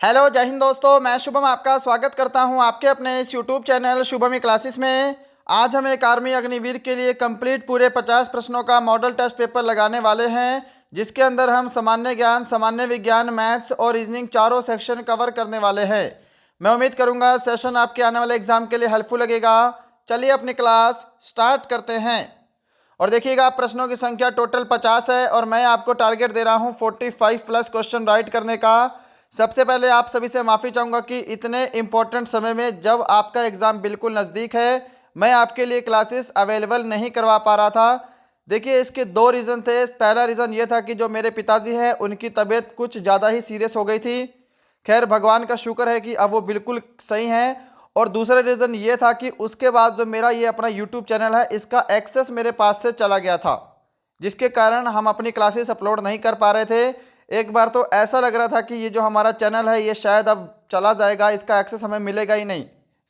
Hello जय हिंद दोस्तों, मैं शुभम आपका स्वागत करता हूं आपके अपने इस यूट्यूब चैनल शुभम क्लासेस में। आज हम एक आर्मी अग्निवीर के लिए कंप्लीट पूरे 50 प्रश्नों का मॉडल टेस्ट पेपर लगाने वाले हैं, जिसके अंदर हम सामान्य ज्ञान, सामान्य विज्ञान, मैथ्स और रीजनिंग चारों सेक्शन कवर करने वाले हैं। मैं उम्मीद करूंगा सेशन आपके आने वाले एग्जाम के लिए हेल्पफुल लगेगा। चलिए अपनी क्लास स्टार्ट करते हैं। और देखिएगा, प्रश्नों की संख्या टोटल 50 है और मैं आपको टारगेट दे रहा हूं 45 प्लस क्वेश्चन राइट करने का। सबसे पहले आप सभी से माफ़ी चाहूँगा कि इतने इंपॉर्टेंट समय में, जब आपका एग्ज़ाम बिल्कुल नज़दीक है, मैं आपके लिए क्लासेस अवेलेबल नहीं करवा पा रहा था। देखिए, इसके दो रीज़न थे। पहला रीज़न ये था कि जो मेरे पिताजी हैं उनकी तबीयत कुछ ज़्यादा ही सीरियस हो गई थी। खैर, भगवान का शुक्र है कि अब वो बिल्कुल सही हैं। और दूसरा रीज़न ये था कि उसके बाद जो मेरा ये अपना यूट्यूब चैनल है, इसका एक्सेस मेरे पास से चला गया था, जिसके कारण हम अपनी क्लासेस अपलोड नहीं कर पा रहे थे। एक बार तो ऐसा लग रहा था कि ये जो हमारा चैनल है ये शायद अब चला जाएगा, इसका एक्सेस हमें मिलेगा ही नहीं।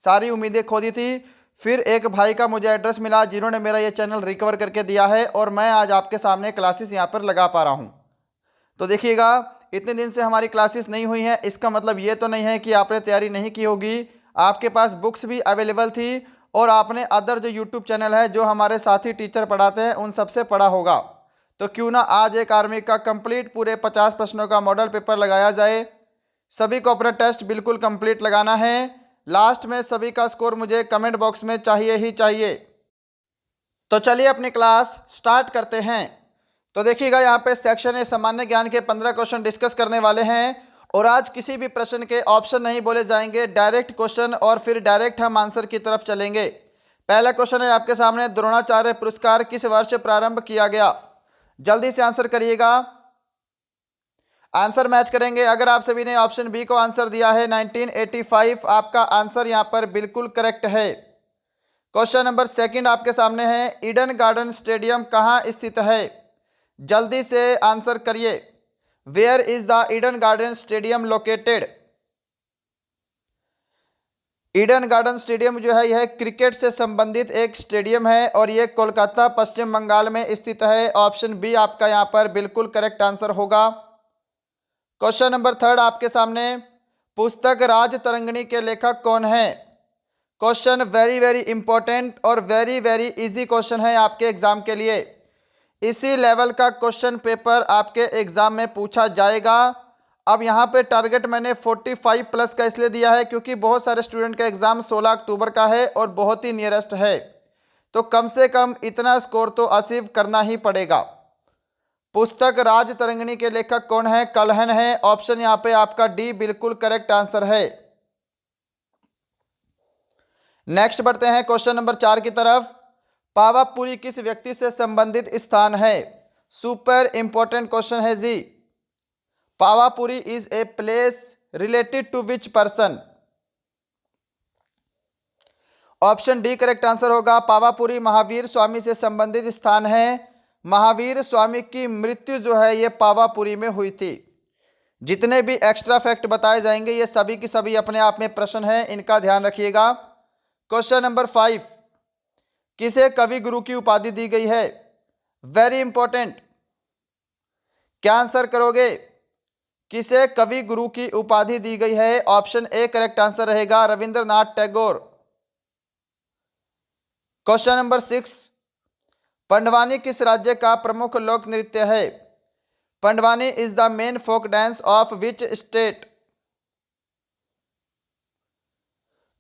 सारी उम्मीदें खो दी थी। फिर एक भाई का मुझे एड्रेस मिला जिन्होंने मेरा ये चैनल रिकवर करके दिया है और मैं आज आपके सामने क्लासेस यहाँ पर लगा पा रहा हूँ। तो देखिएगा, इतने दिन से हमारी क्लासेस नहीं हुई हैं, इसका मतलब ये तो नहीं है कि आपने तैयारी नहीं की होगी। आपके पास बुक्स भी अवेलेबल थी और आपने अदर जो यूट्यूब चैनल है, जो हमारे साथी टीचर पढ़ाते हैं, उन सबसे पढ़ा होगा। तो क्यों ना आज एक आर्मी का कंप्लीट पूरे 50 प्रश्नों का मॉडल पेपर लगाया जाए। सभी को अपना टेस्ट बिल्कुल कंप्लीट लगाना है। लास्ट में सभी का स्कोर मुझे कमेंट बॉक्स में चाहिए ही चाहिए। तो चलिए अपनी क्लास स्टार्ट करते हैं। तो देखिएगा, यहाँ पे सेक्शन है सामान्य ज्ञान के 15 क्वेश्चन डिस्कस करने वाले हैं। और आज किसी भी प्रश्न के ऑप्शन नहीं बोले जाएंगे, डायरेक्ट क्वेश्चन और फिर डायरेक्ट हम आंसर की तरफ चलेंगे। पहला क्वेश्चन है आपके सामने, द्रोणाचार्य पुरस्कार किस वर्ष प्रारंभ किया गया? जल्दी से आंसर करिएगा। आंसर मैच करेंगे। अगर आप सभी ने ऑप्शन बी को आंसर दिया है 1985, आपका आंसर यहां पर बिल्कुल करेक्ट है। क्वेश्चन नंबर सेकंड आपके सामने है, ईडन गार्डन स्टेडियम कहां स्थित है? जल्दी से आंसर करिए। Where is the Eden Garden stadium located? Eden Garden stadium जो है, यह क्रिकेट से संबंधित एक स्टेडियम है और यह कोलकाता, पश्चिम बंगाल में स्थित है। ऑप्शन बी आपका यहां पर बिल्कुल करेक्ट आंसर होगा। क्वेश्चन नंबर थर्ड आपके सामने, पुस्तक राज तरंगिणी के लेखक कौन है? क्वेश्चन वेरी वेरी इंपॉर्टेंट और वेरी वेरी इजी क्वेश्चन है आपके एग्जाम के लिए। इसी लेवल का क्वेश्चन पेपर आपके एग्जाम में पूछा जाएगा। अब यहाँ पे टारगेट मैंने 45 प्लस का इसलिए दिया है क्योंकि बहुत सारे स्टूडेंट का एग्जाम 16 अक्टूबर का है और बहुत ही नियरेस्ट है। तो कम से कम इतना स्कोर तो अचीव करना ही पड़ेगा। पुस्तक राज तरंगिणी के लेखक कौन है? कल्हण है। ऑप्शन यहाँ पे आपका डी बिल्कुल करेक्ट आंसर है। नेक्स्ट बढ़ते हैं क्वेश्चन नंबर 4 की तरफ। पावापुरी किस व्यक्ति से संबंधित स्थान है? सुपर इंपॉर्टेंट क्वेश्चन है जी। Pawapuri is a place related to which person? Option D correct answer होगा। पावापुरी महावीर स्वामी से संबंधित स्थान है। महावीर स्वामी की मृत्यु जो है ये पावापुरी में हुई थी। जितने भी एक्स्ट्रा फैक्ट बताए जाएंगे ये सभी की सभी अपने आप में प्रश्न है, इनका ध्यान रखिएगा। क्वेश्चन नंबर 5, किसे कवि गुरु की उपाधि दी गई है? Very important. क्या आंसर करोगे? किसे कवि गुरु की उपाधि दी गई है? ऑप्शन ए करेक्ट आंसर रहेगा, रविंद्रनाथ टैगोर। क्वेश्चन नंबर 6, पंडवानी किस राज्य का प्रमुख लोक नृत्य है? Pandavani is the main folk dance of which state?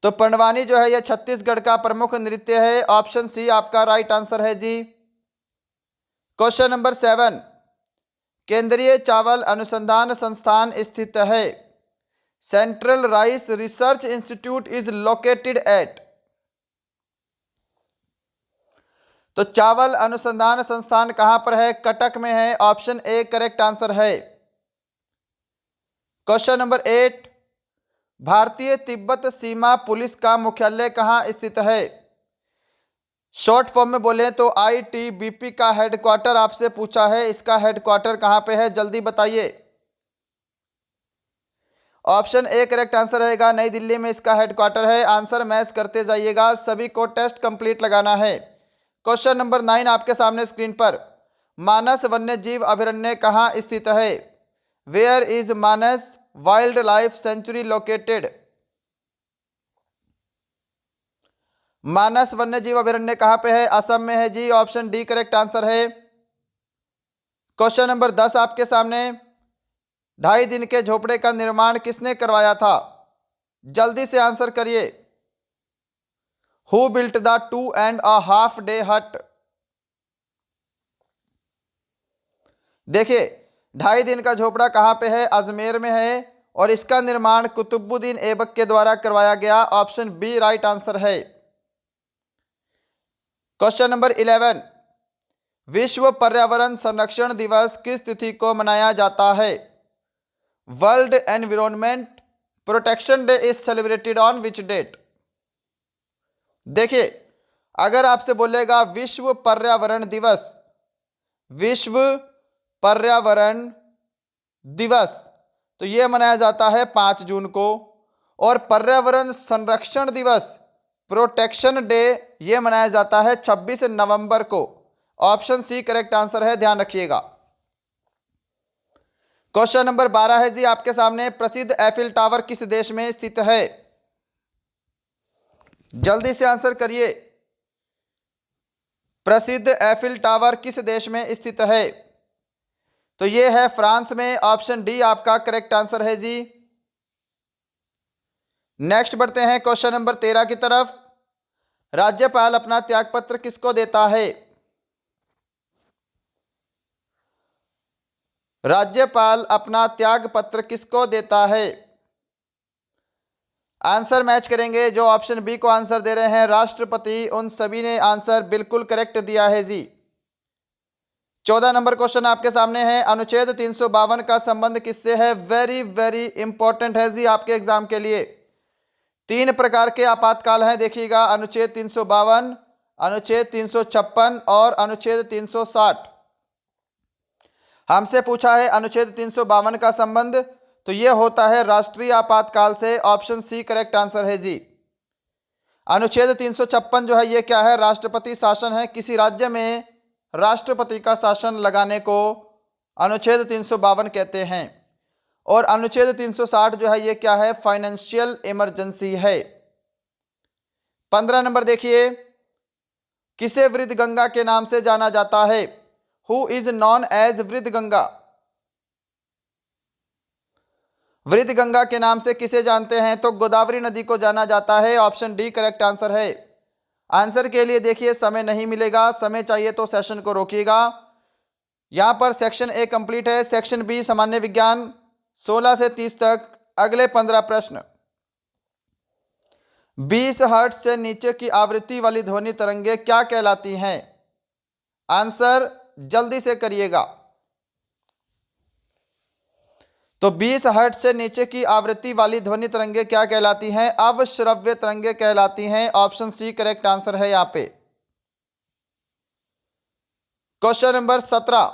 तो पंडवानी जो है यह छत्तीसगढ़ का प्रमुख नृत्य है। ऑप्शन सी आपका राइट आंसर है जी। क्वेश्चन नंबर 7, केंद्रीय चावल अनुसंधान संस्थान स्थित है? Central rice research institute is located at? तो चावल अनुसंधान संस्थान कहां पर है? कटक में है। ऑप्शन ए करेक्ट आंसर है। क्वेश्चन नंबर 8, भारतीय तिब्बत सीमा पुलिस का मुख्यालय कहां स्थित है? शॉर्ट फॉर्म में बोले तो आईटीबीपी का हेडक्वार्टर आपसे पूछा है, इसका हेडक्वार्टर कहां पे है? जल्दी बताइए। ऑप्शन ए करेक्ट आंसर रहेगा, नई दिल्ली में इसका हेडक्वार्टर है। आंसर मैच करते जाइएगा, सभी को टेस्ट कंप्लीट लगाना है। क्वेश्चन नंबर 9 आपके सामने स्क्रीन पर, मानस वन्य जीव अभयारण्य कहाँ स्थित है? Where is Manas wildlife sanctuary located? Manas वन्य जीव अभयारण्य कहां पे है? असम में है जी, ऑप्शन डी करेक्ट आंसर है। क्वेश्चन नंबर 10 आपके सामने, 2.5 दिन के झोपड़े का निर्माण किसने करवाया था? जल्दी से आंसर करिए। हु बिल्ट द 2.5 डे हट? देखिए, 2.5 दिन का झोपड़ा कहां पे है? अजमेर में है, और इसका निर्माण कुतुबुद्दीन ऐबक के द्वारा करवाया गया। ऑप्शन बी राइट आंसर है। क्वेश्चन नंबर 11, विश्व पर्यावरण संरक्षण दिवस किस तिथि को मनाया जाता है? World environment protection day is celebrated on which date? देखिए, अगर आपसे बोलेगा विश्व पर्यावरण दिवस, विश्व पर्यावरण दिवस, तो यह मनाया जाता है 5 जून को। और पर्यावरण संरक्षण दिवस प्रोटेक्शन डे यह मनाया जाता है 26 नवंबर को। ऑप्शन सी करेक्ट आंसर है, ध्यान रखिएगा। क्वेश्चन नंबर 12 है जी आपके सामने, प्रसिद्ध एफिल टावर किस देश में स्थित है? जल्दी से आंसर करिए। प्रसिद्ध एफिल टावर किस देश में स्थित है? तो यह है फ्रांस में। ऑप्शन डी आपका करेक्ट आंसर है जी। नेक्स्ट बढ़ते हैं क्वेश्चन नंबर 13 की तरफ। राज्यपाल अपना त्यागपत्र किसको देता है? राज्यपाल अपना त्यागपत्र किसको देता है? आंसर मैच करेंगे। जो ऑप्शन बी को आंसर दे रहे हैं राष्ट्रपति, उन सभी ने आंसर बिल्कुल करेक्ट दिया है जी। 14 नंबर क्वेश्चन आपके सामने है, अनुच्छेद 352 का संबंध किससे है? वेरी वेरी इंपॉर्टेंट है जी आपके एग्जाम के लिए। 3 प्रकार के आपातकाल हैं, देखिएगा, अनुच्छेद 352, अनुच्छेद 356 और अनुच्छेद 360। हमसे पूछा है अनुच्छेद 352 का संबंध, तो यह होता है राष्ट्रीय आपातकाल से। ऑप्शन सी करेक्ट आंसर है जी। अनुच्छेद 356 जो है ये क्या है? राष्ट्रपति शासन है। किसी राज्य में राष्ट्रपति का शासन लगाने को अनुच्छेद 352 कहते हैं। और अनुच्छेद 360 जो है ये क्या है? फाइनेंशियल इमरजेंसी है। 15 नंबर देखिए, किसे वृद्ध गंगा के नाम से जाना जाता है? हु इज नॉन एज वृद्ध गंगा? वृद्ध गंगा के नाम से किसे जानते हैं? तो गोदावरी नदी को जाना जाता है। ऑप्शन डी करेक्ट आंसर है। आंसर के लिए देखिए समय नहीं मिलेगा, समय चाहिए तो सेशन को रोकिएगा। यहां पर सेक्शन ए कंप्लीट है। सेक्शन बी सामान्य विज्ञान 16 से 30 तक। अगले 15 प्रश्न। 20 हर्ट्ज से नीचे की आवृत्ति वाली ध्वनि तरंगे क्या कहलाती हैं? आंसर जल्दी से करिएगा। तो 20 हर्ट्ज से नीचे की आवृत्ति वाली ध्वनि तरंगे क्या कहलाती हैं? अवश्रव्य तरंगे कहलाती हैं। ऑप्शन सी करेक्ट आंसर है यहां पे। क्वेश्चन नंबर 17,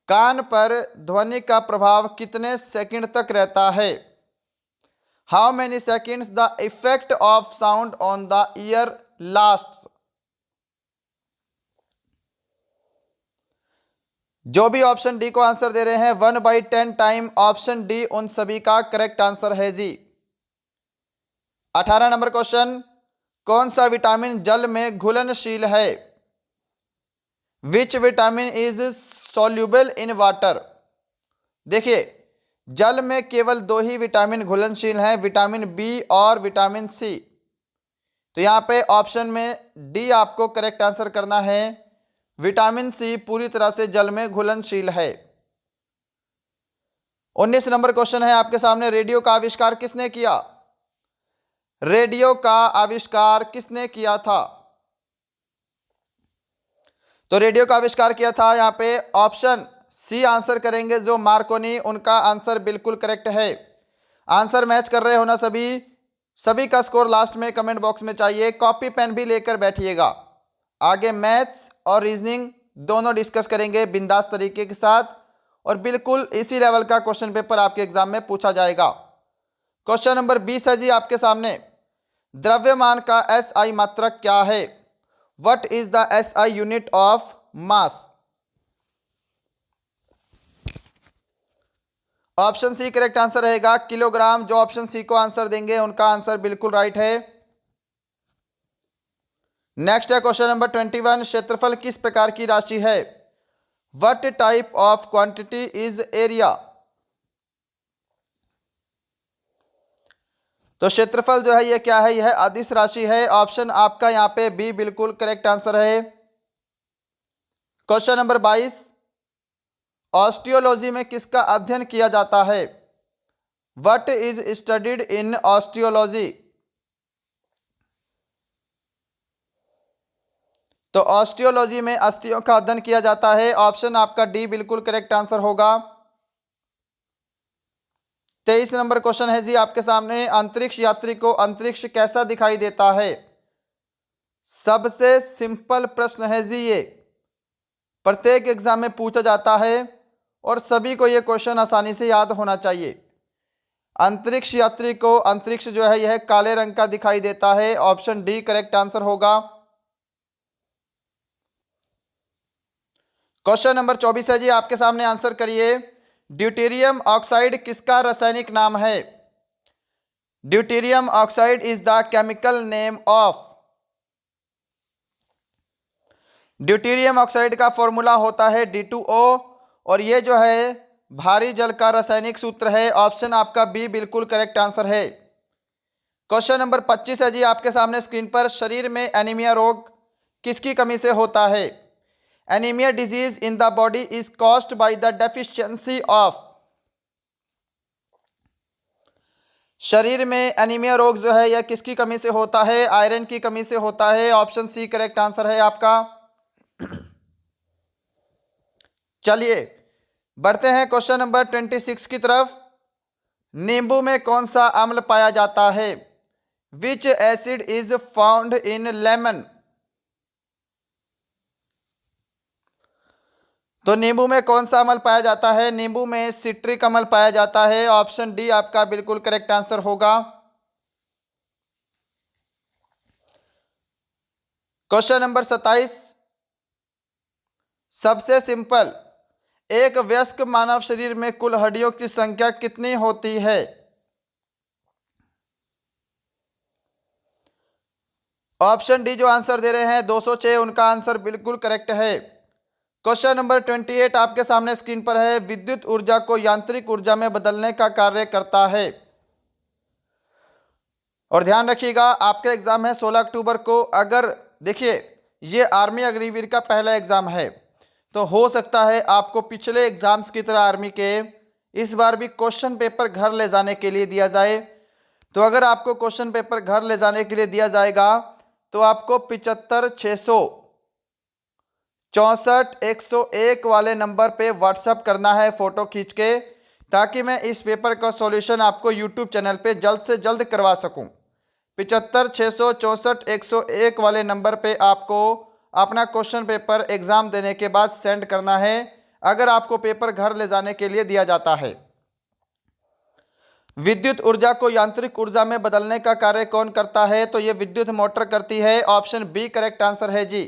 कान पर ध्वनि का प्रभाव कितने सेकंड तक रहता है? How many seconds the effect of sound on the year last? जो भी ऑप्शन डी को आंसर दे रहे हैं 1/10 टाइम, ऑप्शन डी उन सभी का करेक्ट आंसर है जी। 18 नंबर क्वेश्चन, कौन सा विटामिन जल में घुलनशील है? Which vitamin is soluble in water? देखिए, जल में केवल 2 ही विटामिन घुलनशील हैं, विटामिन बी और विटामिन सी। तो यहां पे ऑप्शन में डी आपको करेक्ट आंसर करना है। विटामिन सी पूरी तरह से जल में घुलनशील है। 19 नंबर क्वेश्चन है आपके सामने, रेडियो का आविष्कार किसने किया? रेडियो का आविष्कार किसने किया था? तो रेडियो का आविष्कार किया था यहां पे ऑप्शन सी आंसर करेंगे, जो मार्कोनी, उनका आंसर बिल्कुल करेक्ट है। आंसर मैच कर रहे हो ना सभी का स्कोर लास्ट में कमेंट बॉक्स में चाहिए। कॉपी पेन भी लेकर बैठिएगा। आगे मैथ्स और रीजनिंग दोनों डिस्कस करेंगे बिंदास तरीके के साथ, और बिल्कुल इसी लेवल का क्वेश्चन पेपर आपके एग्जाम में पूछा जाएगा। क्वेश्चन नंबर 20 है जी आपके सामने, द्रव्यमान का एसआई मात्रक क्या है? What is the SI unit of mass? Option C correct answer रहेगा किलोग्राम। जो ऑप्शन सी को आंसर देंगे उनका आंसर बिल्कुल राइट है। नेक्स्ट है क्वेश्चन नंबर 21। क्षेत्रफल किस प्रकार की राशि है? What type of quantity is area? तो क्षेत्रफल जो है ये क्या है? यह अदिश राशि है। ऑप्शन आपका यहां पे बी बिल्कुल करेक्ट आंसर है। Question number 22। ऑस्टियोलॉजी में किसका अध्ययन किया जाता है? What is studied in osteology? तो ऑस्टियोलॉजी में अस्थियों का अध्ययन किया जाता है। ऑप्शन आपका डी बिल्कुल करेक्ट आंसर होगा। 23 नंबर क्वेश्चन है जी आपके सामने। अंतरिक्ष यात्री को अंतरिक्ष कैसा दिखाई देता है? सबसे सिंपल प्रश्न है जी ये, प्रत्येक एग्जाम में पूछा जाता है और सभी को यह क्वेश्चन आसानी से याद होना चाहिए। अंतरिक्ष यात्री को अंतरिक्ष जो है यह काले रंग का दिखाई देता है। ऑप्शन डी करेक्ट आंसर होगा। क्वेश्चन नंबर 24 है जी आपके सामने, आंसर करिए। ड्यूटेरियम ऑक्साइड किसका रासायनिक नाम है? Deuterium oxide is the chemical name of. Deuterium oxide का फॉर्मूला होता है D2O और ये जो है भारी जल का रासायनिक सूत्र है। ऑप्शन आपका बी बिल्कुल करेक्ट आंसर है। क्वेश्चन नंबर 25 है जी आपके सामने स्क्रीन पर। शरीर में एनीमिया रोग किसकी कमी से होता है? Anaemia disease in the body is caused by the deficiency of. शरीर में एनीमिया रोग जो है यह किसकी कमी से होता है? आयरन की कमी से होता है। ऑप्शन सी करेक्ट आंसर है आपका। चलिए बढ़ते हैं क्वेश्चन नंबर 26 की तरफ। नींबू में कौन सा अम्ल पाया जाता है? विच acid is found in lemon? तो नींबू में कौन सा अम्ल पाया जाता है? नींबू में सिट्रिक अम्ल पाया जाता है। ऑप्शन डी आपका बिल्कुल करेक्ट आंसर होगा। Question number 27। सबसे सिंपल, एक वयस्क मानव शरीर में कुल हड्डियों की संख्या कितनी होती है? ऑप्शन डी जो आंसर दे रहे हैं 206, उनका आंसर बिल्कुल करेक्ट है। क्वेश्चन नंबर 28 आपके सामने स्क्रीन पर है। विद्युत ऊर्जा को यांत्रिक ऊर्जा में बदलने का कार्य करता है। और ध्यान रखिएगा आपका एग्जाम है 16 अक्टूबर को। अगर देखिए ये आर्मी अग्निवीर का पहला एग्जाम है तो हो सकता है आपको पिछले एग्जाम्स की तरह आर्मी के इस बार भी क्वेश्चन पेपर घर ले जाने के लिए दिया जाए। तो अगर आपको क्वेश्चन पेपर घर ले जाने के लिए दिया जाएगा तो आपको 75 664 101 वाले नंबर पे व्हाट्सअप करना है फोटो खींच के, ताकि मैं इस पेपर का सॉल्यूशन आपको यूट्यूब चैनल पे जल्द से जल्द करवा सकूं। 75 664 101 वाले नंबर पे आपको अपना क्वेश्चन पेपर एग्जाम देने के बाद सेंड करना है, अगर आपको पेपर घर ले जाने के लिए दिया जाता है। विद्युत ऊर्जा को यांत्रिक ऊर्जा में बदलने का कार्य कौन करता है? तो ये विद्युत मोटर करती है। ऑप्शन बी करेक्ट आंसर है जी।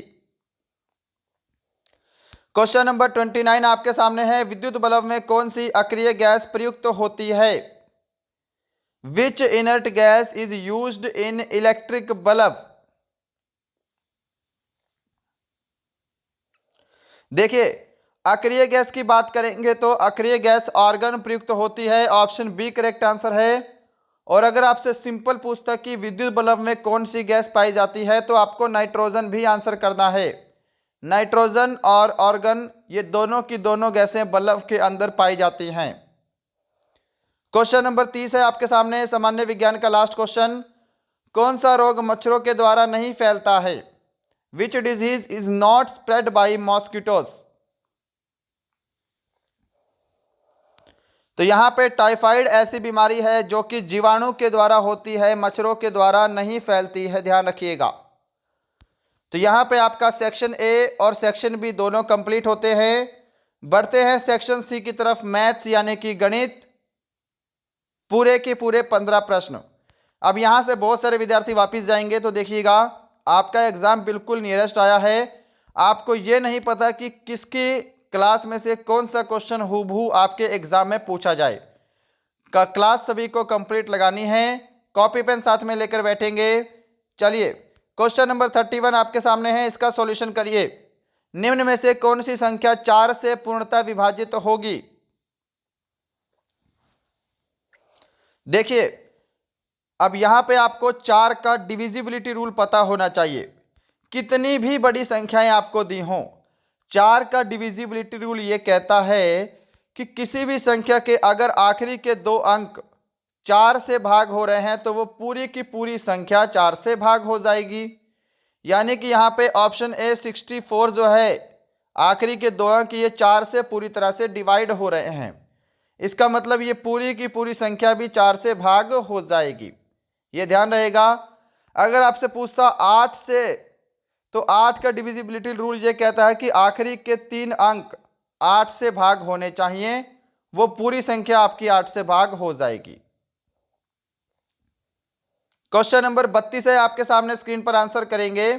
क्वेश्चन नंबर 29 आपके सामने है। विद्युत बल्ब में कौन सी अक्रिय गैस प्रयुक्त होती है? Which inert gas is used in electric bulb? देखिए अक्रिय गैस की बात करेंगे तो अक्रिय गैस आर्गन प्रयुक्त होती है। ऑप्शन बी करेक्ट आंसर है। और अगर आपसे सिंपल पूछता कि विद्युत बल्ब में कौन सी गैस पाई जाती है तो आपको नाइट्रोजन भी आंसर करना है। नाइट्रोजन और आर्गन ये दोनों की दोनों गैसें बल्ब के अंदर पाई जाती हैं। क्वेश्चन नंबर 30 है आपके सामने, सामान्य विज्ञान का लास्ट क्वेश्चन। कौन सा रोग मच्छरों के द्वारा नहीं फैलता है? Which disease is not spread by mosquitoes? तो यहां पे टाइफाइड ऐसी बीमारी है जो कि जीवाणु के द्वारा होती है, मच्छरों के द्वारा नहीं फैलती है, ध्यान रखिएगा। तो यहां पे आपका सेक्शन ए और सेक्शन बी दोनों कंप्लीट होते हैं। बढ़ते हैं सेक्शन सी की तरफ, मैथ्स यानी कि गणित। पूरे के पूरे 15 प्रश्न। अब यहां से बहुत सारे विद्यार्थी वापस जाएंगे तो देखिएगा आपका एग्जाम बिल्कुल नियरेस्ट आया है। आपको ये नहीं पता कि किसकी क्लास में से कौन सा क्वेश्चन हूबहू आपके एग्जाम में पूछा जाए। का क्लास सभी को कंप्लीट लगानी है, कॉपी पेन साथ में लेकर बैठेंगे। चलिए क्वेश्चन नंबर 31 आपके सामने है, इसका सॉल्यूशन करिए। निम्न में से कौन सी संख्या 4 से पूर्णतः विभाजित होगी? देखिए अब यहां पे आपको 4 का डिविजिबिलिटी रूल पता होना चाहिए। कितनी भी बड़ी संख्याएं आपको दी हों, 4 का डिविजिबिलिटी रूल ये कहता है कि किसी भी संख्या के अगर आखिरी के 2 अंक 4 से भाग हो रहे हैं तो वो पूरी की पूरी संख्या 4 से भाग हो जाएगी। यानी कि यहाँ पे ऑप्शन ए 64 जो है, आखिरी के 2 अंक ये 4 से पूरी तरह से डिवाइड हो रहे हैं। इसका मतलब ये पूरी की पूरी संख्या भी 4 से भाग हो जाएगी, ये ध्यान रहेगा। अगर आपसे पूछता 8 से, तो 8 का डिविजिबिलिटी रूल ये कहता है कि आखिरी के 3 अंक 8 से भाग होने चाहिए, वो पूरी संख्या आपकी 8 से भाग हो जाएगी। क्वेश्चन नंबर 32 है आपके सामने, स्क्रीन पर आंसर करेंगे।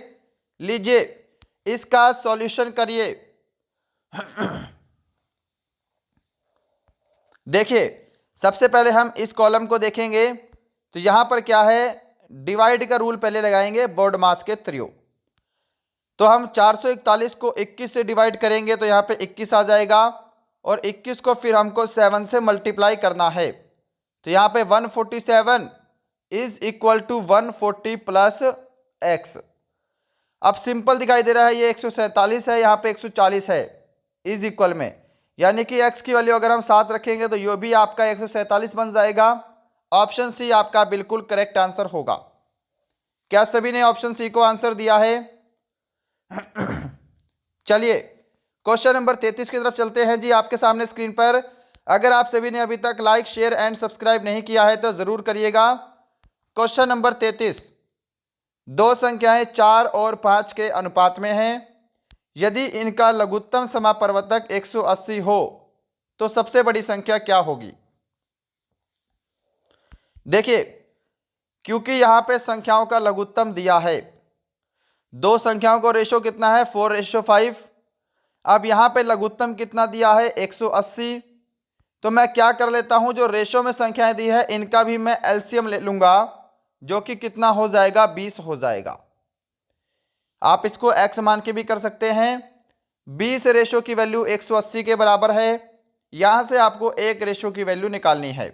लीजिए इसका सॉल्यूशन करिए। देखिए सबसे पहले हम इस कॉलम को देखेंगे, तो यहां पर क्या है, डिवाइड का रूल पहले लगाएंगे बोर्ड मास के थ्रू। तो हम 441 को 21 से डिवाइड करेंगे तो यहाँ पे 21 आ जाएगा, और 21 को फिर हमको 7 से मल्टीप्लाई करना है, तो यहाँ पे 147 is equal to 140 plus X. अब सिंपल दिखाई दे रहा है, ये 147 है, यहाँ पे 140 है, इज इक्वल में, यानी कि एक्स की वैल्यू अगर हम 7 रखेंगे तो ये भी आपका 147 बन जाएगा। ऑप्शन सी आपका बिल्कुल करेक्ट आंसर होगा। क्या सभी ने ऑप्शन सी को आंसर दिया है? चलिए क्वेश्चन नंबर 33 की तरफ चलते हैं जी, आपके सामने स्क्रीन पर। अगर आप सभी ने अभी तक लाइक शेयर एंड सब्सक्राइब नहीं किया है तो जरूर करिएगा। क्वेश्चन नंबर 33, दो संख्याएं 4 और 5 के अनुपात में हैं। यदि इनका लघुत्तम समापवर्तक 180 हो तो सबसे बड़ी संख्या क्या होगी? देखिए क्योंकि यहां पे संख्याओं का लघुत्तम दिया है, दो संख्याओं को रेशो कितना है 4:5। अब यहां पे लघुत्तम कितना दिया है 180, तो मैं क्या कर लेता हूं, जो रेशो में संख्याएं दी है इनका भी मैं एलसीएम ले लूंगा, जो कि कितना हो जाएगा 20 हो जाएगा। आप इसको x मान के भी कर सकते हैं। 20 रेशो की वैल्यू 180 के बराबर है। यहां से आपको एक रेशो की वैल्यू निकालनी है।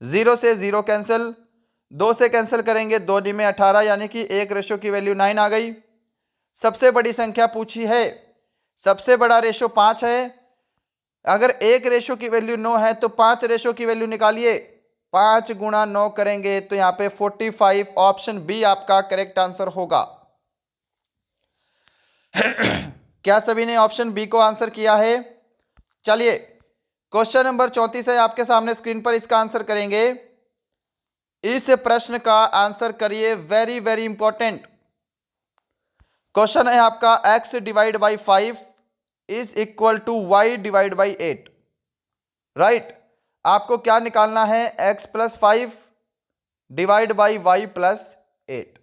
0 से 0 कैंसिल, 2 से कैंसिल करेंगे, 2 डी में 18, यानी कि एक रेशो की वैल्यू 9 आ गई। सबसे बड़ी संख्या पूछी है, सबसे बड़ा रेशो 5 है। अगर एक रेशो की वैल्यू 9 है तो 5 रेशो की वैल्यू निकालिए, 5 गुणा 9 करेंगे तो यहाँ पे 45। ऑप्शन बी आपका करेक्ट आंसर होगा। क्या सभी ने ऑप्शन बी को आंसर किया है? चलिए क्वेश्चन नंबर 34 है आपके सामने स्क्रीन पर, इसका आंसर करेंगे। इस प्रश्न का आंसर करिए, वेरी वेरी इंपॉर्टेंट क्वेश्चन है आपका। x divide by 5 is equal to y divide by 8, right. आपको क्या निकालना है, x plus 5 divide by y plus 8।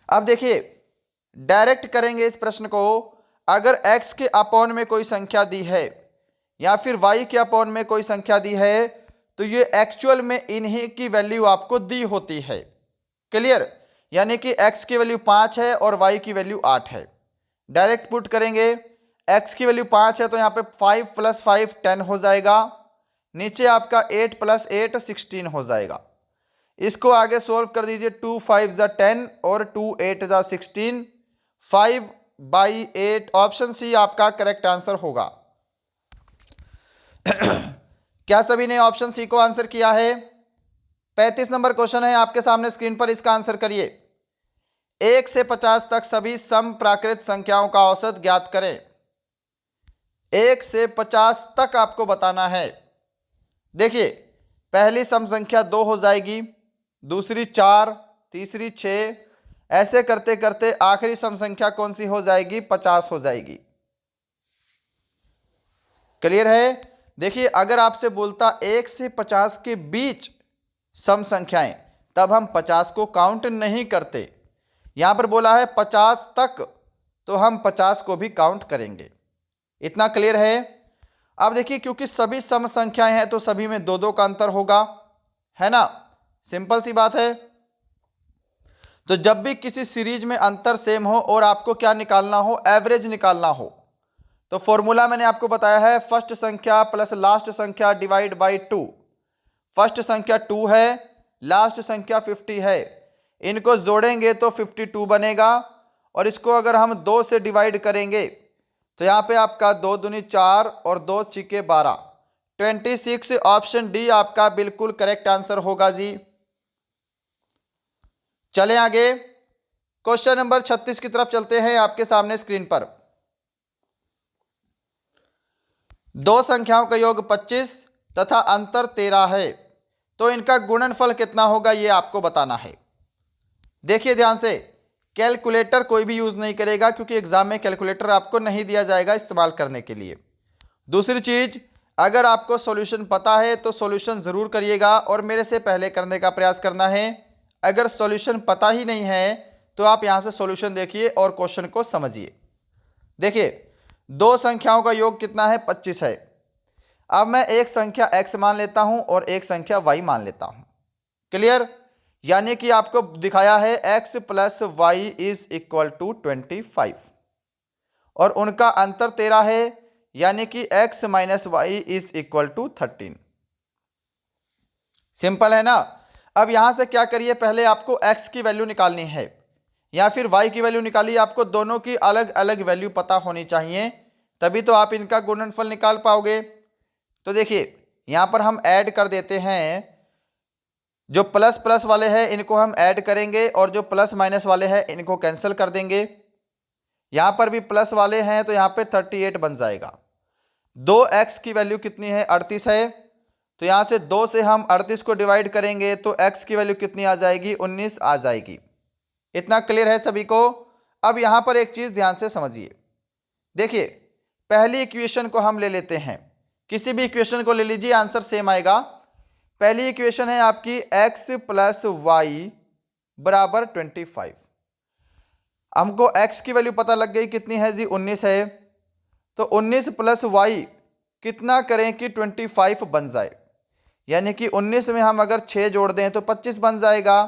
अब देखिए डायरेक्ट करेंगे इस प्रश्न को। अगर x के अपॉन में कोई संख्या दी है या फिर y के अपॉन में कोई संख्या दी है, तो ये एक्चुअल में इन्हीं की वैल्यू आपको दी होती है। क्लियर? यानी कि x की वैल्यू 5 है और y की वैल्यू 8 है। डायरेक्ट पुट करेंगे, x की वैल्यू 5 है तो यहाँ पे 5 प्लस 5 10 हो जाएगा। नीचे आपका 8 प्लस 8 16 हो जाएगा। इसको आगे सोल्व कर दीजिए, 2 5 ज़ा 10 और 2 8 ज़ा 16, 5/8। ऑप्शन सी आपका करेक्ट आंसर होगा। क्या सभी ने ऑप्शन सी को आंसर किया है? 35 नंबर क्वेश्चन है आपके सामने स्क्रीन पर, इसका आंसर करिए। 1 से 50 तक सभी सम प्राकृत संख्याओं का औसत ज्ञात करें। 1 से 50 तक आपको बताना है। देखिए पहली सम संख्या 2 हो जाएगी, दूसरी 4, तीसरी 6, ऐसे करते करते आखिरी सम संख्या कौन सी हो जाएगी, 50 हो जाएगी। क्लियर है? देखिए अगर आपसे बोलता 1 से 50 के बीच सम संख्याएं, तब हम 50 को काउंट नहीं करते। यहां पर बोला है 50 तक, तो हम 50 को भी काउंट करेंगे। इतना क्लियर है? अब देखिए क्योंकि सभी सम संख्याएं हैं तो सभी में दो दो का अंतर होगा, है ना, सिंपल सी बात है। तो जब भी किसी सीरीज में अंतर सेम हो और आपको क्या निकालना हो, एवरेज निकालना हो, तो फॉर्मूला मैंने आपको बताया है फर्स्ट संख्या प्लस लास्ट संख्या डिवाइड बाई 2। फर्स्ट संख्या 2 है, लास्ट संख्या 50 है, इनको जोड़ेंगे तो 52 बनेगा, और इसको अगर हम 2 से डिवाइड करेंगे तो यहां पे आपका 2 दूनी 4 और 2 छिके 12, 26। ऑप्शन डी आपका बिल्कुल करेक्ट आंसर होगा जी। चलें आगे, क्वेश्चन नंबर 36 की तरफ चलते हैं। आपके सामने स्क्रीन पर दो संख्याओं का योग 25 तथा अंतर 13 है, तो इनका गुणनफल कितना होगा ये आपको बताना है। देखिए ध्यान से, कैलकुलेटर कोई भी यूज नहीं करेगा क्योंकि एग्जाम में कैलकुलेटर आपको नहीं दिया जाएगा इस्तेमाल करने के लिए। दूसरी चीज, अगर आपको सॉल्यूशन पता है तो सॉल्यूशन जरूर करिएगा और मेरे से पहले करने का प्रयास करना है। अगर सॉल्यूशन पता ही नहीं है तो आप यहां से सॉल्यूशन देखिए और क्वेश्चन को समझिए। देखिए दो संख्याओं का योग कितना है, 25 है। अब मैं एक संख्या x मान लेता हूं और एक संख्या y मान लेता हूं। क्लियर, यानी कि आपको दिखाया है x plus Y is equal to 25 और उनका अंतर 13 है, यानी कि x minus Y is equal to 13। Simple है ना। अब यहां से क्या करिए, पहले आपको x की वैल्यू निकालनी है या फिर y की वैल्यू निकालिए। आपको दोनों की अलग अलग वैल्यू पता होनी चाहिए, तभी तो आप इनका गुणनफल निकाल पाओगे। तो देखिए यहां पर हम ऐड कर देते हैं, जो प्लस प्लस वाले हैं इनको हम ऐड करेंगे और जो प्लस माइनस वाले हैं इनको कैंसिल कर देंगे। यहां पर भी प्लस वाले हैं तो यहां पे 38 बन जाएगा। 2x की वैल्यू कितनी है, 38 है, तो यहां से 2 से हम 38 को डिवाइड करेंगे तो x की वैल्यू कितनी आ जाएगी, 19 आ जाएगी। इतना क्लियर है सभी को। अब यहां पर एक चीज ध्यान से समझिए। देखिए पहली इक्वेशन को हम ले लेते हैं, किसी भी इक्वेशन को ले लीजिए, आंसर सेम आएगा। पहली इक्वेशन है आपकी x प्लस वाई बराबर 25। हमको x की वैल्यू पता लग गई, कितनी है जी, 19 है। तो 19 प्लस वाई कितना करें कि 25 बन जाए, यानी कि 19 में हम अगर 6 जोड़ दें तो 25 बन जाएगा।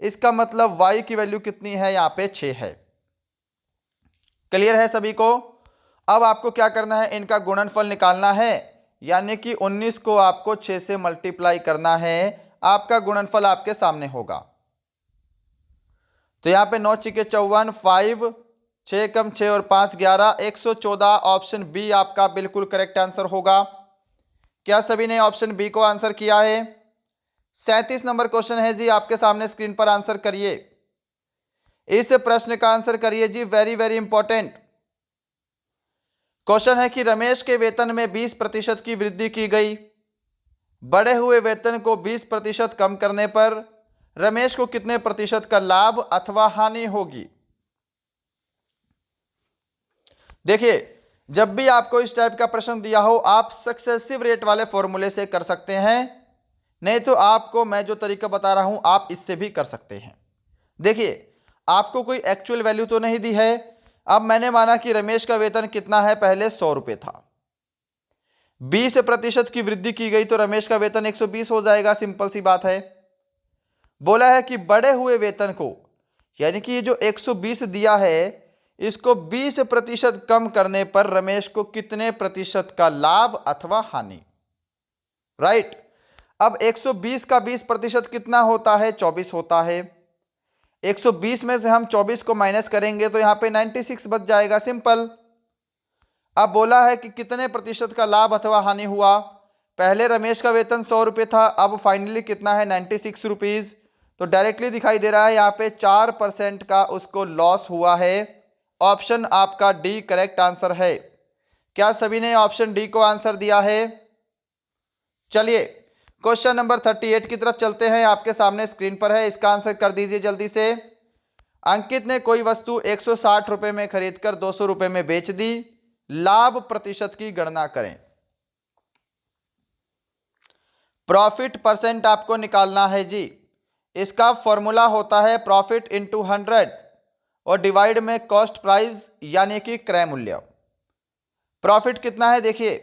इसका मतलब y की वैल्यू कितनी है, यहां पे 6 है। क्लियर है सभी को। अब आपको क्या करना है, इनका गुणनफल निकालना है, यानी कि 19 को आपको 6 से मल्टीप्लाई करना है। आपका गुणनफल आपके सामने होगा। तो यहां पे 9 छिके 54, 5 6 कम 6 और 5 11, 114। ऑप्शन बी आपका बिल्कुल करेक्ट आंसर होगा। क्या सभी ने ऑप्शन बी को आंसर किया है? 37 नंबर क्वेश्चन है जी, आपके सामने स्क्रीन पर आंसर करिए। इस प्रश्न का आंसर करिए जी, वेरी वेरी इंपॉर्टेंट क्वेश्चन है कि रमेश के वेतन में 20% की वृद्धि की गई। बढ़े हुए वेतन को 20% कम करने पर रमेश को कितने प्रतिशत का लाभ अथवा हानि होगी? देखिए जब भी आपको इस टाइप का प्रश्न दिया हो, आप सक्सेसिव रेट वाले फॉर्मूले से कर सकते हैं, नहीं तो आपको मैं जो तरीका बता रहा हूं आप इससे भी कर सकते हैं। देखिए आपको कोई एक्चुअल वैल्यू तो नहीं दी है। अब मैंने माना कि रमेश का वेतन कितना है, पहले 100 रुपए था, 20% की वृद्धि की गई तो रमेश का वेतन 120 हो जाएगा। सिंपल सी बात है। बोला है कि बढ़े हुए वेतन को, यानी कि ये जो 120 दिया है इसको 20% कम करने पर रमेश को कितने प्रतिशत का लाभ अथवा हानि, राइट। अब 120 का 20% कितना होता है, 24 होता है। 120 में से हम 24 को माइनस करेंगे तो यहां पे 96 बच जाएगा, सिंपल। अब बोला है कि कितने प्रतिशत का लाभ अथवा हानि हुआ। पहले रमेश का वेतन 100 रुपये था, अब फाइनली कितना है, 96 रुपीज। तो डायरेक्टली दिखाई दे रहा है यहाँ पे 4% का उसको लॉस हुआ है। ऑप्शन आपका डी करेक्ट आंसर है। क्या सभी ने ऑप्शन डी को आंसर दिया है? चलिए क्वेश्चन नंबर 38 की तरफ चलते हैं, आपके सामने स्क्रीन पर है, इसका आंसर कर दीजिए जल्दी से। अंकित ने कोई वस्तु 160 रुपए में खरीदकर 200 रुपए में बेच दी, लाभ प्रतिशत की गणना करें। प्रॉफिट परसेंट आपको निकालना है जी। इसका फॉर्मूला होता है प्रॉफिट इंटू 100 और डिवाइड में कॉस्ट प्राइस यानी कि क्रय मूल्य। प्रॉफिट कितना है, देखिए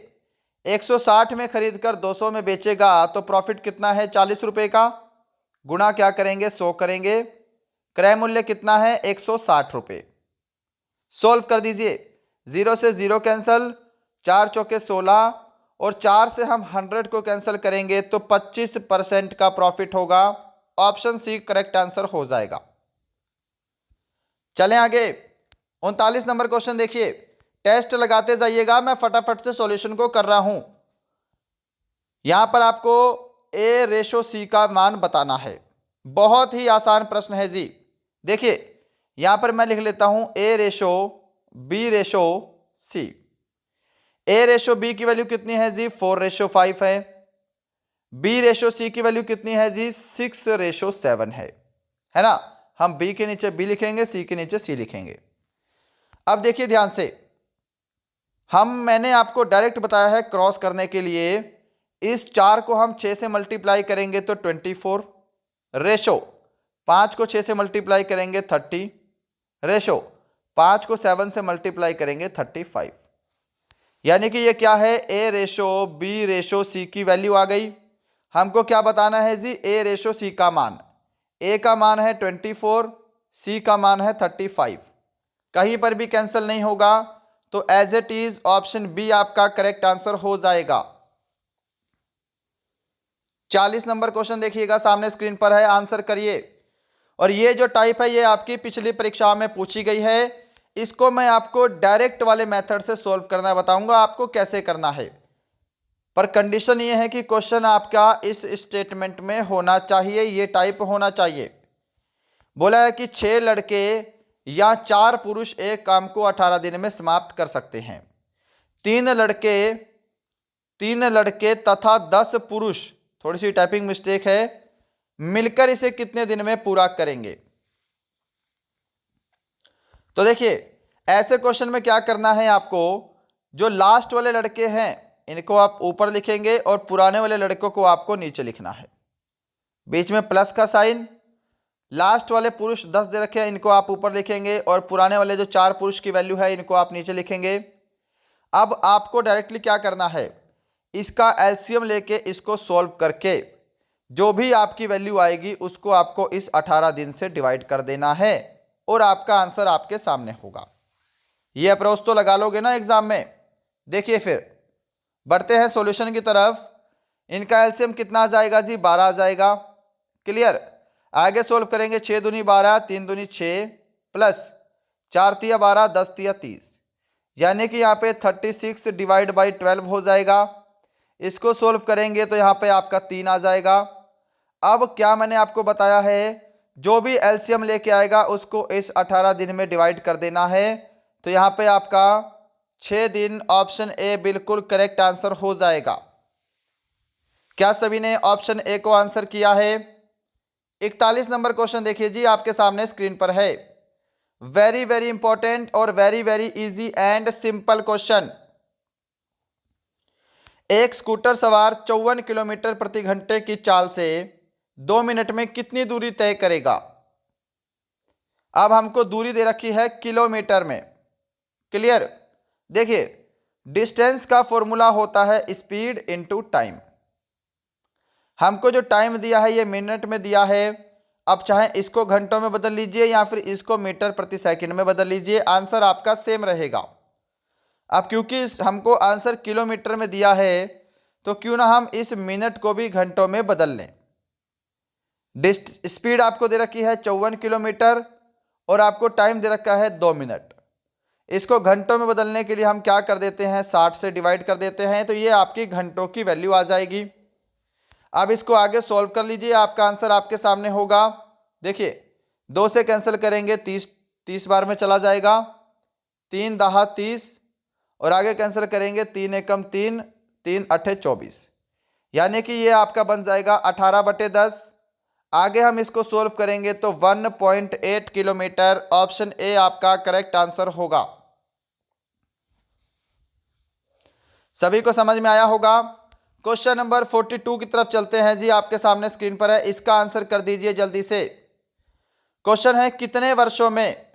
160 में खरीद कर 200 में बेचेगा तो प्रॉफिट कितना है 40 रुपए का। गुणा क्या करेंगे 100 करेंगे। क्रय मूल्य कितना है 160 रुपए। सोल्व कर दीजिए। 0 से 0 कैंसल, 4 चौके 16 और 4 से हम 100 को कैंसिल करेंगे तो 25% का प्रॉफिट होगा। ऑप्शन सी करेक्ट आंसर हो जाएगा। चलें आगे। 39 नंबर क्वेश्चन देखिए। टेस्ट लगाते जाइएगा, मैं फटाफट से सॉल्यूशन को कर रहा हूं। यहां पर आपको ए रेशो सी का मान बताना है। बहुत ही आसान प्रश्न है जी। देखिए यहां पर मैं लिख लेता हूं ए रेशो बी रेशो सी। ए रेशो बी की वैल्यू कितनी है जी 4:5 है। बी रेशो सी की वैल्यू कितनी है जी 6:7 है ना। हम बी के नीचे बी लिखेंगे, सी के नीचे सी लिखेंगे। अब देखिए ध्यान से, मैंने आपको डायरेक्ट बताया है क्रॉस करने के लिए। इस 4 को हम 6 से मल्टीप्लाई करेंगे तो 24 रेशो 5 को 6 से मल्टीप्लाई करेंगे 30 रेशो 5 को 7 से मल्टीप्लाई करेंगे 35। यानी कि ये क्या है ए रेशो बी रेशो सी की वैल्यू आ गई। हमको क्या बताना है जी ए रेशो सी का मान। ए का मान है 24, सी का मान है 35। कहीं पर भी कैंसिल नहीं होगा तो as it is option B आपका करेक्ट आंसर हो जाएगा। 40 नंबर क्वेश्चन देखिएगा, सामने स्क्रीन पर है, आंसर करिए। और ये जो टाइप है ये आपकी पिछली परीक्षा में पूछी गई है। इसको मैं आपको डायरेक्ट वाले मेथड से सॉल्व करना बताऊंगा आपको कैसे करना है। पर कंडीशन ये है कि क्वेश्चन आपका इस स्टेटमेंट में होना चाहिए, ये टाइप होना चाहिए। बोला है कि 6 लड़के या 4 पुरुष एक काम को 18 दिन में समाप्त कर सकते हैं। 3 लड़के तथा 10 पुरुष, थोड़ी सी टाइपिंग मिस्टेक है, मिलकर इसे कितने दिन में पूरा करेंगे। तो देखिए ऐसे क्वेश्चन में क्या करना है आपको, जो लास्ट वाले लड़के हैं इनको आप ऊपर लिखेंगे और पुराने वाले लड़कों को आपको नीचे लिखना है। बीच में प्लस का साइन। लास्ट वाले पुरुष 10 दे रखे हैं, इनको आप ऊपर लिखेंगे और पुराने वाले जो 4 पुरुष की वैल्यू है इनको आप नीचे लिखेंगे। अब आपको डायरेक्टली क्या करना है, इसका एलसीएम लेके इसको सॉल्व करके जो भी आपकी वैल्यू आएगी उसको आपको इस 18 दिन से डिवाइड कर देना है और आपका आंसर आपके सामने होगा। ये अप्रोच तो लगा लोगे ना एग्जाम में। देखिए फिर बढ़ते हैं सॉल्यूशन की तरफ। इनका एलसीएम कितना आ जाएगा जी 12 आ जाएगा। क्लियर। आगे सोल्व करेंगे 6 दूनी 12, 3 दूनी 6 प्लस 4 तिया 12, 10 तिया 30, यानी कि यहाँ पे 36 डिवाइड बाई 12 हो जाएगा। इसको सोल्व करेंगे तो यहाँ पे आपका 3 आ जाएगा। अब क्या मैंने आपको बताया है, जो भी एलसीएम लेके आएगा उसको इस 18 दिन में डिवाइड कर देना है। तो यहाँ पे आपका 6 दिन, ऑप्शन ए बिल्कुल करेक्ट आंसर हो जाएगा। क्या सभी ने ऑप्शन ए को आंसर किया है। 41 नंबर क्वेश्चन देखिए जी, आपके सामने स्क्रीन पर है। वेरी वेरी इंपॉर्टेंट और very very easy and simple question. एक स्कूटर सवार 54 किलोमीटर प्रति घंटे की चाल से 2 मिनट में कितनी दूरी तय करेगा। अब हमको दूरी दे रखी है किलोमीटर में। क्लियर। देखिए डिस्टेंस का फॉर्मूला होता है स्पीड इनटू टाइम। हमको जो टाइम दिया है ये मिनट में दिया है। अब चाहे इसको घंटों में बदल लीजिए या फिर इसको मीटर प्रति सेकंड में बदल लीजिए, आंसर आपका सेम रहेगा। अब क्योंकि हमको आंसर किलोमीटर में दिया है तो क्यों ना हम इस मिनट को भी घंटों में बदल लें। स्पीड आपको दे रखी है 54 किलोमीटर और आपको टाइम दे रखा है 2 मिनट। इसको घंटों में बदलने के लिए हम क्या कर देते हैं 60 से डिवाइड कर देते हैं, तो ये आपकी घंटों की वैल्यू आ जाएगी। अब इसको आगे सॉल्व कर लीजिए, आपका आंसर आपके सामने होगा। देखिए 2 से कैंसिल करेंगे 30 बार में चला जाएगा, 3 दहा 30 और आगे कैंसिल करेंगे 3 एकम 3, 3 अठे 24, यानी कि ये आपका बन जाएगा 18/10। आगे हम इसको सोल्व करेंगे तो 1.8 किलोमीटर, ऑप्शन ए आपका करेक्ट आंसर होगा। सभी को समझ में आया होगा। क्वेश्चन नंबर 42 की तरफ चलते हैं जी, आपके सामने स्क्रीन पर है, इसका आंसर कर दीजिए जल्दी से। क्वेश्चन है कितने वर्षों में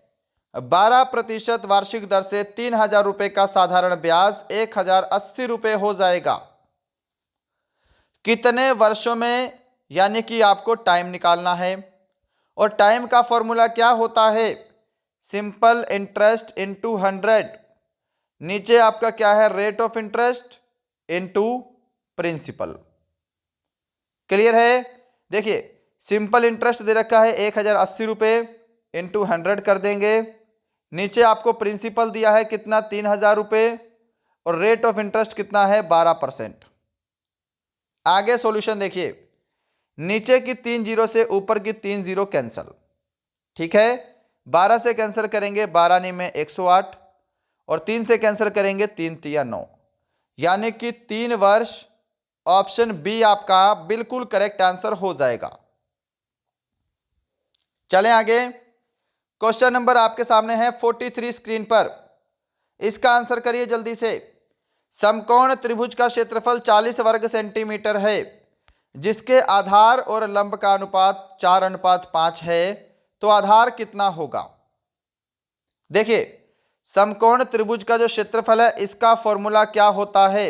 12% वार्षिक दर से 3,000 रुपये का साधारण ब्याज 1,080 रुपये हो जाएगा। कितने वर्षों में, यानी कि आपको टाइम निकालना है। और टाइम का फॉर्मूला क्या होता है, सिंपल इंटरेस्ट इनटू 100। नीचे आपका क्या है, rate of interest into principal. Clear है। देखिए सिंपल इंटरेस्ट दे रखा है 1,080 रुपये, इंटू 100 कर देंगे। नीचे आपको प्रिंसिपल दिया है कितना, 3,000 रुपये, और रेट ऑफ इंटरेस्ट कितना है, 12%। आगे सॉल्यूशन देखिए, नीचे की 3 जीरो से ऊपर की 3 जीरो कैंसल, ठीक है। 12 से कैंसिल करेंगे, 12 नहीं में 108, और 3 से कैंसिल करेंगे, 3 तिया 9, यानी कि 3 वर्ष। ऑप्शन बी आपका बिल्कुल करेक्ट आंसर हो जाएगा। चलें आगे। क्वेश्चन नंबर आपके सामने है 43 स्क्रीन पर, इसका आंसर करिए जल्दी से। समकोण त्रिभुज का क्षेत्रफल 40 वर्ग सेंटीमीटर है, जिसके आधार और लंब का अनुपात 4:5 है, तो आधार कितना होगा। देखिए समकोण त्रिभुज का जो क्षेत्रफल है, इसका फॉर्मूला क्या होता है,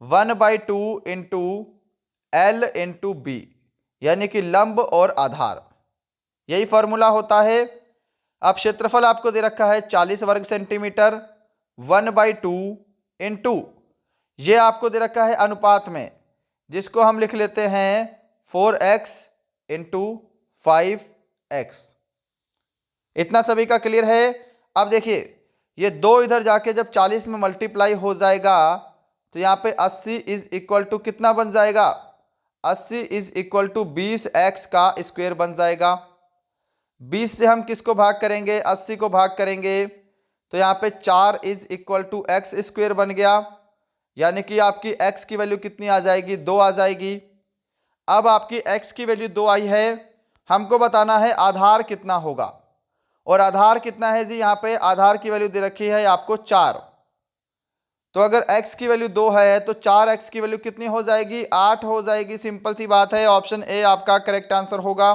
1/2 इंटू एल इंटू बी, यानी कि लंब और आधार, यही फॉर्मूला होता है। अब क्षेत्रफल आपको दे रखा है 40 वर्ग सेंटीमीटर, 1/2 इंटू, ये आपको दे रखा है अनुपात में, जिसको हम लिख लेते हैं 4x इंटू 5x। इतना सभी का क्लियर है। अब देखिए ये 2 इधर जाके जब 40 में मल्टीप्लाई हो जाएगा, तो यहाँ पे 80 इज इक्वल टू कितना बन जाएगा, 80 इज इक्वल टू 20x का स्क्वायर बन जाएगा। 20 से हम किसको भाग करेंगे, 80 को भाग करेंगे, तो यहाँ पे 4 is equal to X square बन गया, यानी कि आपकी x की वैल्यू कितनी आ जाएगी, 2 आ जाएगी। अब आपकी x की वैल्यू 2 आई है, हमको बताना है आधार कितना होगा। और आधार कितना है जी, यहाँ पे आधार की वैल्यू दे रखी है आपको 4। तो अगर x की वैल्यू 2 है तो 4x की वैल्यू कितनी हो जाएगी, 8 हो जाएगी। सिंपल सी बात है, ऑप्शन ए आपका करेक्ट आंसर होगा।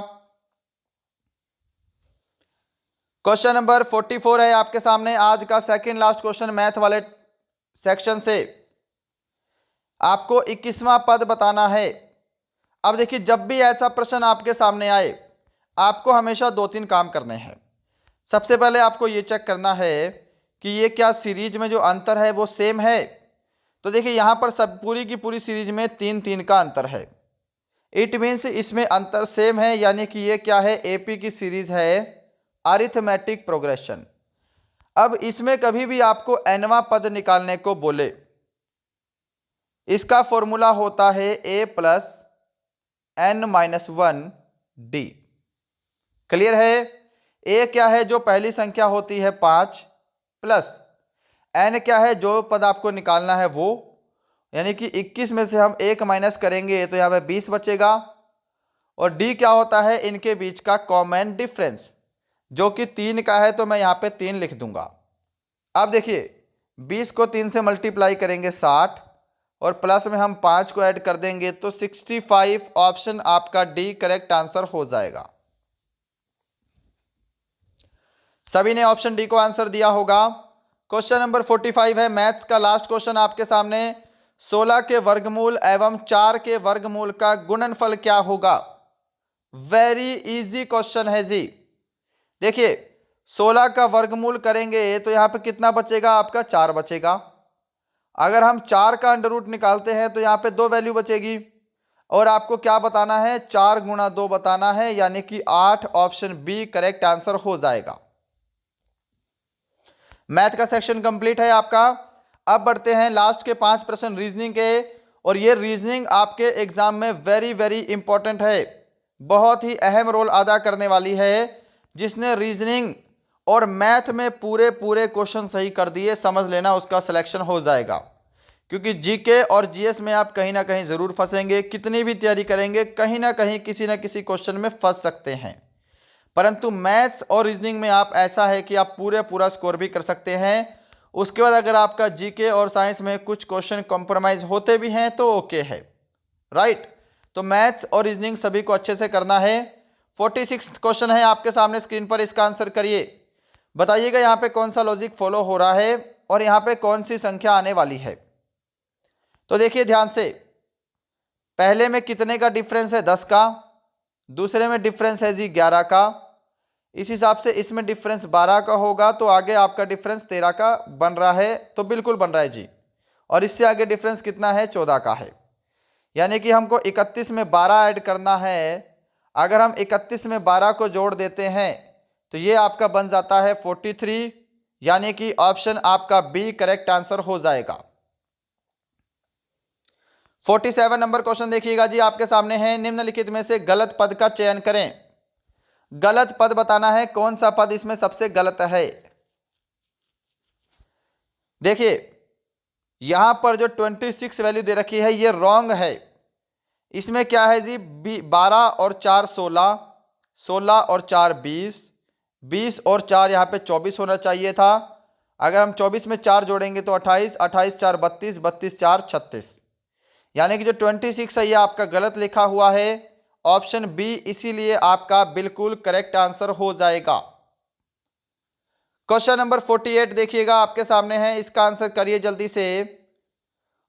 क्वेश्चन नंबर 44 है आपके सामने, आज का सेकंड लास्ट क्वेश्चन मैथ वाले सेक्शन से। आपको 21वां पद बताना है। अब देखिए जब भी ऐसा प्रश्न आपके सामने आए, आपको हमेशा 2-3 काम करने हैं। सबसे पहले आपको ये चेक करना है कि ये क्या सीरीज में जो अंतर है वो सेम है। तो देखिए यहाँ पर सब पूरी की पूरी सीरीज में 3-3 का अंतर है। इट मीन्स इसमें अंतर सेम है, यानी कि ये क्या है, एपी की सीरीज है, अरिथमेटिक प्रोग्रेशन। अब इसमें कभी भी आपको एनवां पद निकालने को बोले, इसका फॉर्मूला होता है a plus n-1 d। Clear है। a क्या है, जो पहली संख्या होती है 5, प्लस n क्या है, जो पद आपको निकालना है वो, यानी कि 21 में से हम 1 माइनस करेंगे तो यहाँ पे 20 बचेगा। और d क्या होता है, इनके बीच का कॉमन डिफरेंस, जो कि 3 का है, तो मैं यहाँ पे 3 लिख दूंगा। अब देखिए 20 को 3 से मल्टीप्लाई करेंगे 60, और प्लस में हम 5 को ऐड कर देंगे तो 65। ऑप्शन आपका डी करेक्ट आंसर हो जाएगा। सभी ने ऑप्शन डी को आंसर दिया होगा। क्वेश्चन नंबर 45 है मैथ्स का लास्ट क्वेश्चन आपके सामने। 16 के वर्गमूल एवं 4 के वर्गमूल का गुणनफल क्या होगा। वेरी इजी क्वेश्चन है जी। देखिए 16 का वर्गमूल करेंगे तो यहां पे कितना बचेगा, आपका 4 बचेगा। अगर हम 4 का अंडर रूट निकालते हैं तो यहां पे 2 वैल्यू बचेगी। और आपको क्या बताना है, 4 गुणा 2 बताना है, यानी कि 8। ऑप्शन बी करेक्ट आंसर हो जाएगा। मैथ का सेक्शन कंप्लीट है आपका। अब बढ़ते हैं लास्ट के 5 प्रश्न रीजनिंग के। और ये रीजनिंग आपके एग्जाम में वेरी वेरी इंपॉर्टेंट है, बहुत ही अहम रोल अदा करने वाली है। जिसने रीजनिंग और मैथ में पूरे पूरे क्वेश्चन सही कर दिए, समझ लेना उसका सिलेक्शन हो जाएगा। क्योंकि जीके और जीएस में आप कहीं ना कहीं ज़रूर फंसेंगे, कितनी भी तैयारी करेंगे कहीं ना कहीं किसी ना किसी क्वेश्चन में फंस सकते हैं। परंतु मैथ्स और रीजनिंग में आप ऐसा है कि आप पूरा स्कोर भी कर सकते हैं। उसके बाद अगर आपका जीके और साइंस में कुछ क्वेश्चन कॉम्प्रोमाइज होते भी हैं तो ओके है, राइट। तो मैथ्स और रीजनिंग सभी को अच्छे से करना है। 46 क्वेश्चन है आपके सामने स्क्रीन पर, इसका आंसर करिए। बताइएगा यहाँ पे कौन सा लॉजिक फॉलो हो रहा है और यहाँ पे कौन सी संख्या आने वाली है। तो देखिए ध्यान से, पहले में कितने का डिफरेंस है, 10 का। दूसरे में डिफरेंस है जी 11 का। इस हिसाब से इसमें डिफरेंस 12 का होगा, तो आगे आपका डिफरेंस 13 का बन रहा है, तो बिल्कुल बन रहा है जी। और इससे आगे डिफरेंस कितना है, 14 का है। यानी कि हमको 31 में 12 ऐड करना है। अगर हम 31 में 12 को जोड़ देते हैं तो ये आपका बन जाता है 43, यानी कि ऑप्शन आपका बी करेक्ट आंसर हो जाएगा। 47 नंबर क्वेश्चन देखिएगा जी, आपके सामने है, निम्नलिखित में से गलत पद का चयन करें। गलत पद बताना है, कौन सा पद इसमें सबसे गलत है। देखिए यहां पर जो 26 वैल्यू दे रखी है ये रॉन्ग है। इसमें क्या है जी, 12 और 4 16, 16 और 4 20, 20 और 4 यहाँ पे 24 होना चाहिए था। अगर हम 24 में 4 जोड़ेंगे तो 28, 28 4 32, 32 4 36, यानी कि जो 26 है ये आपका गलत लिखा हुआ है। ऑप्शन बी इसीलिए आपका बिल्कुल करेक्ट आंसर हो जाएगा। क्वेश्चन नंबर 48 देखिएगा, आपके सामने है, इसका आंसर करिए जल्दी से।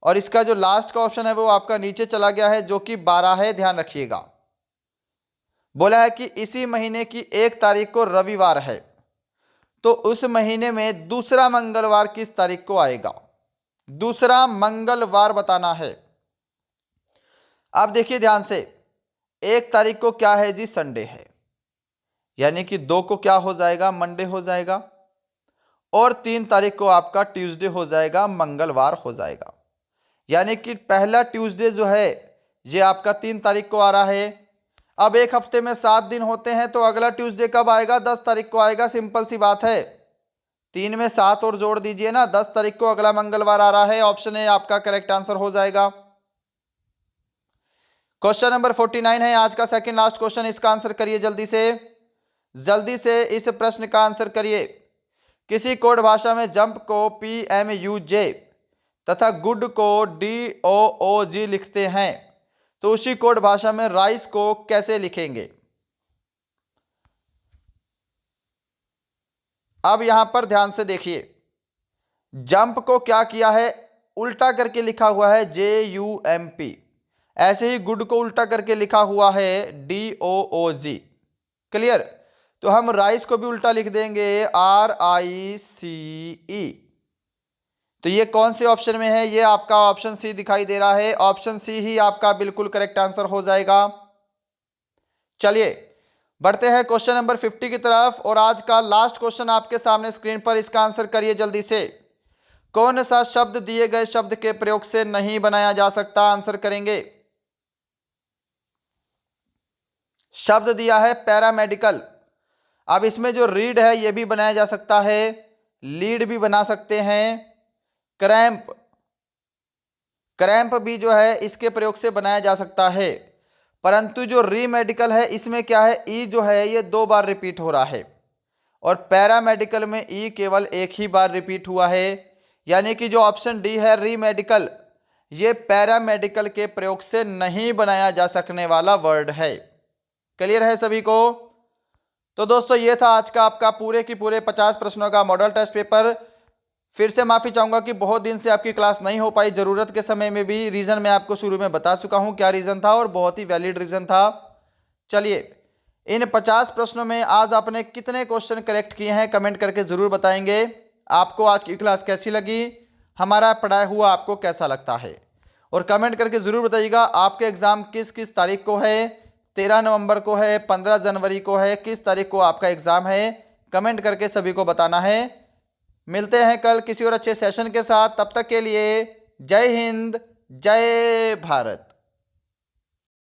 और इसका जो लास्ट का ऑप्शन है वो आपका नीचे चला गया है, जो कि 12 है, ध्यान रखिएगा। बोला है कि इसी महीने की 1 तारीख को रविवार है, तो उस महीने में दूसरा मंगलवार किस तारीख को आएगा। दूसरा मंगलवार बताना है। अब देखिए ध्यान से, 1 तारीख को क्या है जी, संडे है, यानी कि 2 को क्या हो जाएगा, मंडे हो जाएगा। और 3 तारीख को आपका ट्यूसडे हो जाएगा, मंगलवार हो जाएगा। यानी कि पहला ट्यूसडे जो है ये आपका 3 तारीख को आ रहा है। अब एक हफ्ते में 7 दिन होते हैं, तो अगला ट्यूसडे कब आएगा, 10 तारीख को आएगा। सिंपल सी बात है, 3 में 7 और जोड़ दीजिए ना, 10 तारीख को अगला मंगलवार आ रहा है। ऑप्शन ए आपका करेक्ट आंसर हो जाएगा। क्वेश्चन नंबर 49 है आज का सेकंड लास्ट क्वेश्चन, इसका आंसर करिए जल्दी से। जल्दी से इस प्रश्न का आंसर करिए। किसी कोड भाषा में जंप को PMUJ तथा गुड को DOOG लिखते हैं, तो उसी कोड भाषा में राइस को कैसे लिखेंगे। अब यहां पर ध्यान से देखिए, जंप को क्या किया है, उल्टा करके लिखा हुआ है JUMP। ऐसे ही गुड को उल्टा करके लिखा हुआ है DOOG। क्लियर। तो हम राइस को भी उल्टा लिख देंगे RICE। तो ये कौन से ऑप्शन में है, ये आपका ऑप्शन सी दिखाई दे रहा है। ऑप्शन सी ही आपका बिल्कुल करेक्ट आंसर हो जाएगा। चलिए बढ़ते हैं क्वेश्चन नंबर 50 की तरफ। और आज का लास्ट क्वेश्चन आपके सामने स्क्रीन पर, इसका आंसर करिए जल्दी से। कौन सा शब्द दिए गए शब्द के प्रयोग से नहीं बनाया जा सकता, आंसर करेंगे। शब्द दिया है पैरामेडिकल। अब इसमें जो रीड है यह भी बनाया जा सकता है, लीड भी बना सकते हैं, क्रैम्प, क्रैम्प भी जो है इसके प्रयोग से बनाया जा सकता है। परंतु जो रीमेडिकल है इसमें क्या है, ई जो है ये 2 बार रिपीट हो रहा है, और पैरामेडिकल में ई केवल 1 ही बार रिपीट हुआ है। यानी कि जो ऑप्शन डी है रीमेडिकल, ये पैरामेडिकल के प्रयोग से नहीं बनाया जा सकने वाला वर्ड है। क्लियर है सभी को। तो दोस्तों ये था आज का आपका पूरे की पूरे 50 प्रश्नों का मॉडल टेस्ट पेपर। फिर से माफ़ी चाहूँगा कि बहुत दिन से आपकी क्लास नहीं हो पाई, ज़रूरत के समय में भी। रीज़न मैं आपको शुरू में बता चुका हूँ क्या रीज़न था, और बहुत ही वैलिड रीज़न था। चलिए इन 50 प्रश्नों में आज आपने कितने क्वेश्चन करेक्ट किए हैं कमेंट करके ज़रूर बताएंगे। आपको आज की क्लास कैसी लगी, हमारा पढ़ाया हुआ आपको कैसा लगता है, और कमेंट करके ज़रूर बताइएगा आपके एग्ज़ाम किस किस तारीख को है। 13 नवंबर को है, 15 जनवरी को है, किस तारीख को आपका एग्ज़ाम है, कमेंट करके सभी को बताना है। मिलते हैं कल किसी और अच्छे सेशन के साथ, तब तक के लिए जय हिंद जय भारत।